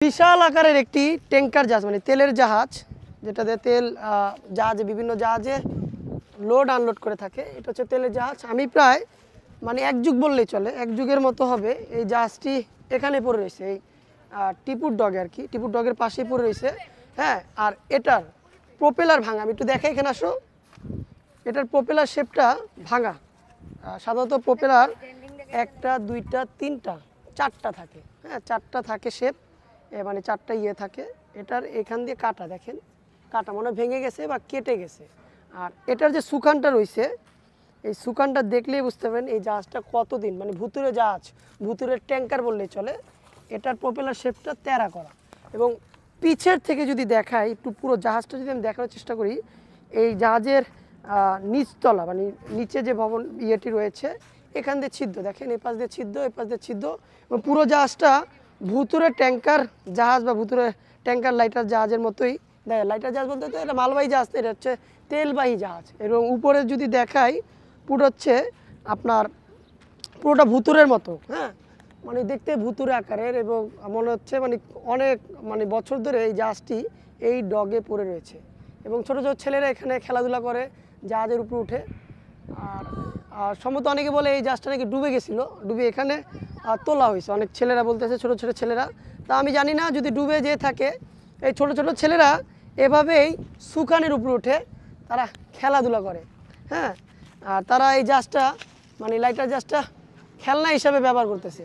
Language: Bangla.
বিশাল আকারের একটি ট্যাঙ্কার জাহাজ মানে তেলের জাহাজ, যেটাতে তেল জাহাজে বিভিন্ন জাহাজে লোড আনলোড করে থাকে। এটা হচ্ছে তেলের জাহাজ। আমি প্রায় মানে এক যুগ বললেই চলে, এক যুগের মতো হবে এই জাহাজটি এখানে পড়ে রয়েছে, এই টিপুর ডগে আর কি, টিপুর ডগের পাশেই পড়ে রয়েছে। হ্যাঁ, আর এটার প্রোপেলার ভাঙা। আমি একটু দেখাই, এখানে আসো। এটার প্রোপেলার শেপটা ভাঙা। সাধারণত প্রোপেলার একটা দুইটা তিনটা চারটা থাকে, হ্যাঁ চারটা থাকে শেপ, মানে চারটা ইয়ে থাকে। এটার এখান দিয়ে কাটা, দেখেন কাটা মনে ভেঙে গেছে বা কেটে গেছে। আর এটার যে সুকানটা রয়েছে, এই সুকানটা দেখলেই বুঝতে পারেন এই জাহাজটা কতদিন, মানে ভুতুরে জাহাজ, ভুতুরের ট্যাঙ্কার বললেই চলে। এটার প্রোপেলার শেপটা তেরা করা। এবং পিছের থেকে যদি দেখাই একটু, পুরো জাহাজটা যদি আমি দেখানোর চেষ্টা করি, এই জাহাজের নিচতলা মানে নিচে যে ভবন ইয়েটি রয়েছে, এখান দিয়ে ছিদ্র, দেখেন এ পাশ দিয়ে ছিদ্র, এ পাশ দিয়ে ছিদ্র। এবং পুরো জাহাজটা ভুতুরে ট্যাঙ্কার জাহাজ বা ভুতুরে ট্যাঙ্কার লাইটার জাহাজের মতোই। দেখেন লাইটার জাহাজ বলতে তো এটা মালবাহী জাহাজ, এটা হচ্ছে তেলবাহী জাহাজ। এবং উপরে যদি দেখাই, পুরো হচ্ছে আপনার পুরোটা ভুতুরের মতো, হ্যাঁ মানে দেখতে ভুতুরে আকারের। এবং মনে হচ্ছে মানে অনেক মানে বছর ধরে এই জাহাজটি এই ডগে পড়ে রয়েছে। এবং ছোটো ছোটো ছেলেরা এখানে খেলাধুলা করে, জাহাজের উপরে উঠে। আর সম্ভবত অনেকে বলে এই জাহাজটা নাকি ডুবে গেছিলো, ডুবে এখানে তোলা হয়েছে, অনেক ছেলেরা বলতেছে, ছোটো ছোটো ছেলেরা। তা আমি জানি না, যদি ডুবে যেয়ে থাকে, এই ছোটো ছোটো ছেলেরা এভাবেই সুকানের উপরে উঠে তারা খেলাধুলা করে। হ্যাঁ, আর তারা এই জাহাজটা মানে লাইটার জাহাজটা খেলনা হিসাবে ব্যবহার করতেছে।